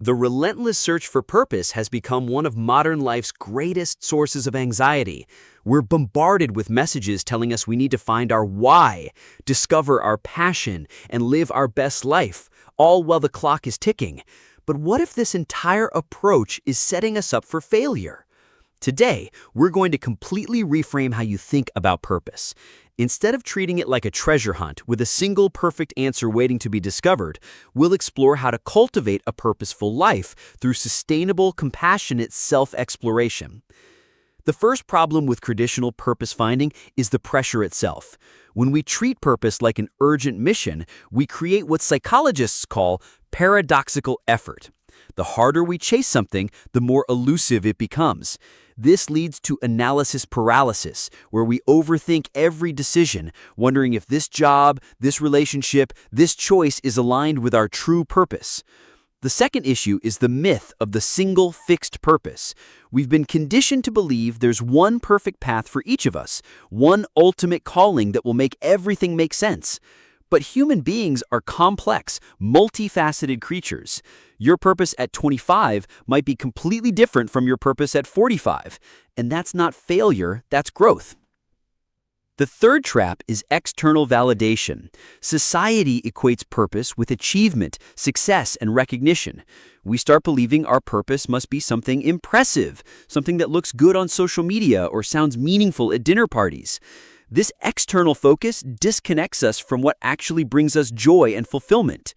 The relentless search for purpose has become one of modern life's greatest sources of anxiety. We're bombarded with messages telling us we need to find our why, discover our passion, and live our best life, all while the clock is ticking. But what if this entire approach is setting us up for failure? Today, we're going to completely reframe how you think about purpose. Instead of treating it like a treasure hunt with a single perfect answer waiting to be discovered, we'll explore how to cultivate a purposeful life through sustainable, compassionate self-exploration. The first problem with traditional purpose finding is the pressure itself. When we treat purpose like an urgent mission, we create what psychologists call paradoxical effort. The harder we chase something, the more elusive it becomes. This leads to analysis paralysis, where we overthink every decision, wondering if this job, this relationship, this choice is aligned with our true purpose. The second issue is the myth of the single fixed purpose. We've been conditioned to believe there's one perfect path for each of us, one ultimate calling that will make everything make sense. But human beings are complex, multifaceted creatures. Your purpose at 25 might be completely different from your purpose at 45, and that's not failure, that's growth. The third trap is external validation. Society equates purpose with achievement, success, and recognition. We start believing our purpose must be something impressive, something that looks good on social media or sounds meaningful at dinner parties. This external focus disconnects us from what actually brings us joy and fulfillment.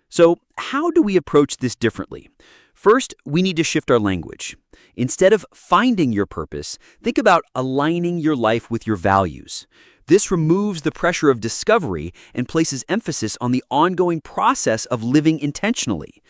So, how do we approach this differently? First, we need to shift our language. Instead of finding your purpose, think about aligning your life with your values. This removes the pressure of discovery and places emphasis on the ongoing process of living intentionally.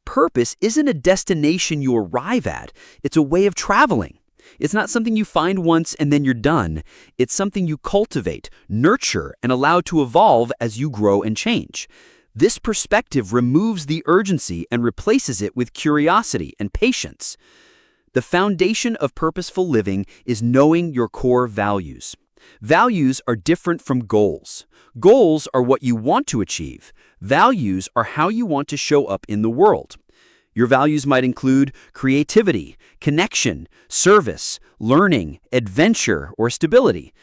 Purpose isn't a destination you arrive at, it's a way of traveling. It's not something you find once and then you're done. It's something you cultivate, nurture, and allow to evolve as you grow and change. This perspective removes the urgency and replaces it with curiosity and patience. The foundation of purposeful living is knowing your core values. Values are different from goals. Goals are what you want to achieve. Values are how you want to show up in the world. Your values might include creativity, connection, service, learning, adventure, or stability.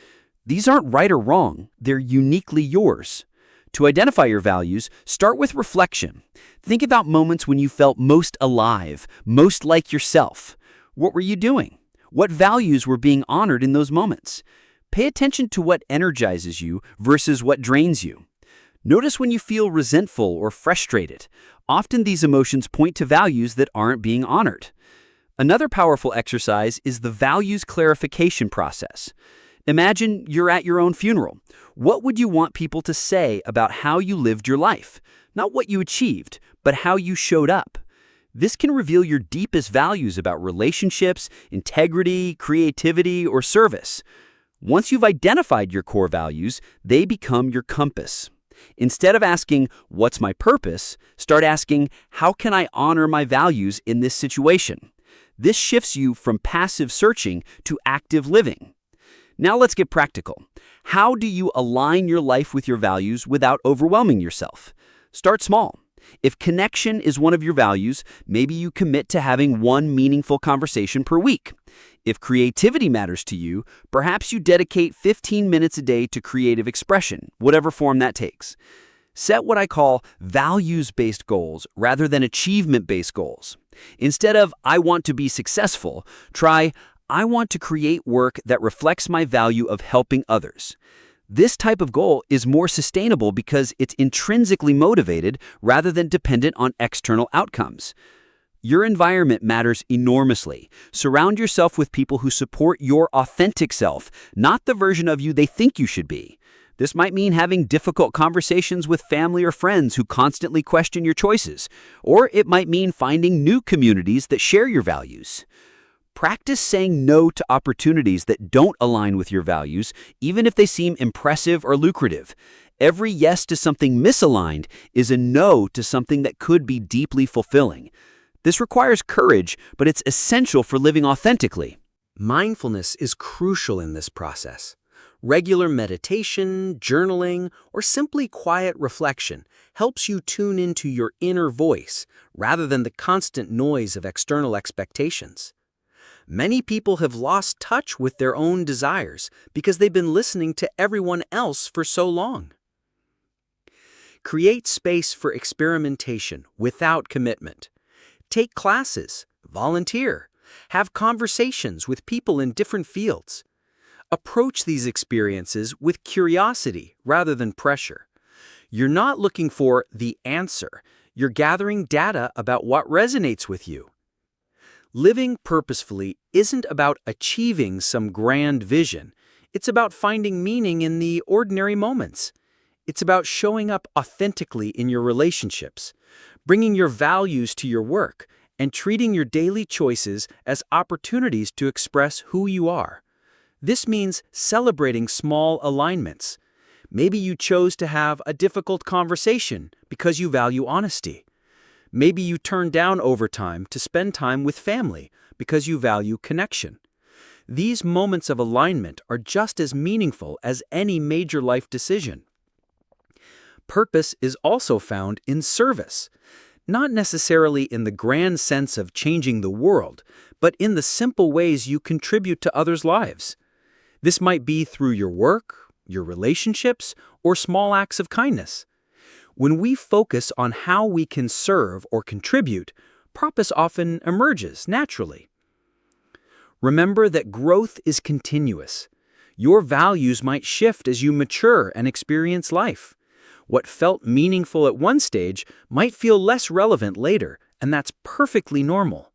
These aren't right or wrong, they're uniquely yours. To identify your values, start with reflection. Think about moments when you felt most alive, most like yourself. What were you doing? What values were being honored in those moments? Pay attention to what energizes you versus what drains you. Notice when you feel resentful or frustrated. Often these emotions point to values that aren't being honored. Another powerful exercise is the values clarification process. Imagine you're at your own funeral. What would you want people to say about how you lived your life? Not what you achieved, but how you showed up. This can reveal your deepest values about relationships, integrity, creativity, or service. Once you've identified your core values, they become your compass. Instead of asking, "What's my purpose?" start asking, "How can I honor my values in this situation?" This shifts you from passive searching to active living. Now let's get practical. How do you align your life with your values without overwhelming yourself? Start small. If connection is one of your values, maybe you commit to having one meaningful conversation per week. If creativity matters to you, perhaps you dedicate 15 minutes a day to creative expression, whatever form that takes. Set what I call values-based goals rather than achievement-based goals. Instead of "I want to be successful," try "I want to create work that reflects my value of helping others." This type of goal is more sustainable because it's intrinsically motivated rather than dependent on external outcomes. Your environment matters enormously. Surround yourself with people who support your authentic self, not the version of you they think you should be. This might mean having difficult conversations with family or friends who constantly question your choices, or it might mean finding new communities that share your values. Practice saying no to opportunities that don't align with your values, even if they seem impressive or lucrative. Every yes to something misaligned is a no to something that could be deeply fulfilling. This requires courage, but it's essential for living authentically. Mindfulness is crucial in this process. Regular meditation, journaling, or simply quiet reflection helps you tune into your inner voice rather than the constant noise of external expectations. Many people have lost touch with their own desires because they've been listening to everyone else for so long. Create space for experimentation without commitment. Take classes, volunteer, have conversations with people in different fields. Approach these experiences with curiosity rather than pressure. You're not looking for the answer. You're gathering data about what resonates with you. Living purposefully isn't about achieving some grand vision. It's about finding meaning in the ordinary moments. It's about showing up authentically in your relationships, bringing your values to your work, and treating your daily choices as opportunities to express who you are. This means celebrating small alignments. Maybe you chose to have a difficult conversation because you value honesty. Maybe you turned down overtime to spend time with family because you value connection. These moments of alignment are just as meaningful as any major life decision. Purpose is also found in service, not necessarily in the grand sense of changing the world, but in the simple ways you contribute to others' lives. This might be through your work, your relationships, or small acts of kindness. When we focus on how we can serve or contribute, purpose often emerges naturally. Remember that growth is continuous. Your values might shift as you mature and experience life. What felt meaningful at one stage might feel less relevant later, and that's perfectly normal.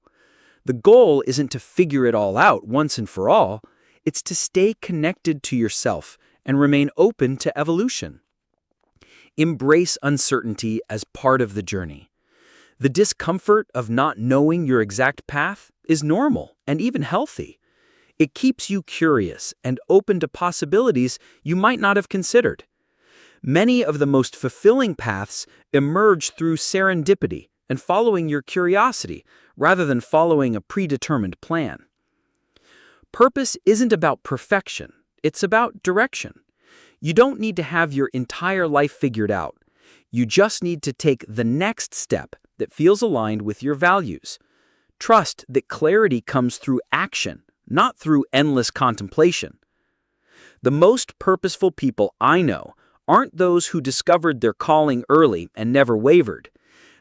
The goal isn't to figure it all out once and for all. It's to stay connected to yourself and remain open to evolution. Embrace uncertainty as part of the journey. The discomfort of not knowing your exact path is normal and even healthy. It keeps you curious and open to possibilities you might not have considered. Many of the most fulfilling paths emerge through serendipity and following your curiosity rather than following a predetermined plan. Purpose isn't about perfection, it's about direction. You don't need to have your entire life figured out. You just need to take the next step that feels aligned with your values. Trust that clarity comes through action, not through endless contemplation. The most purposeful people I know aren't those who discovered their calling early and never wavered.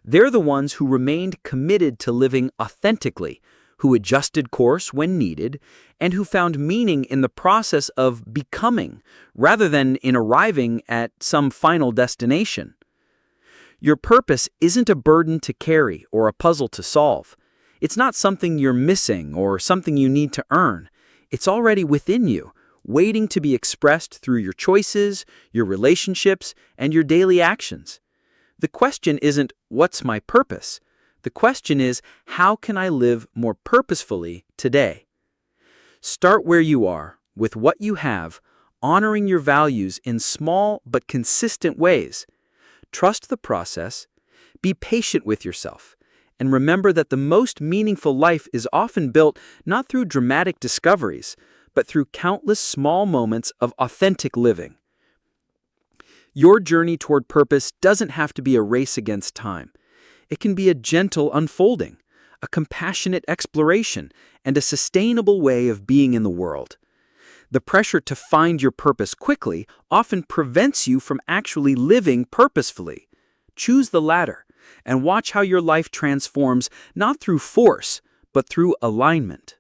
They're the ones who remained committed to living authentically, who adjusted course when needed, and who found meaning in the process of becoming, rather than in arriving at some final destination. Your purpose isn't a burden to carry or a puzzle to solve. It's not something you're missing or something you need to earn. It's already within you, waiting to be expressed through your choices, your relationships, and your daily actions. The question isn't, what's my purpose? The question is, how can I live more purposefully today? Start where you are, with what you have, honoring your values in small but consistent ways. Trust the process, be patient with yourself, and remember that the most meaningful life is often built not through dramatic discoveries, but through countless small moments of authentic living. Your journey toward purpose doesn't have to be a race against time. It can be a gentle unfolding, a compassionate exploration, and a sustainable way of being in the world. The pressure to find your purpose quickly often prevents you from actually living purposefully. Choose the latter, and watch how your life transforms not through force, but through alignment.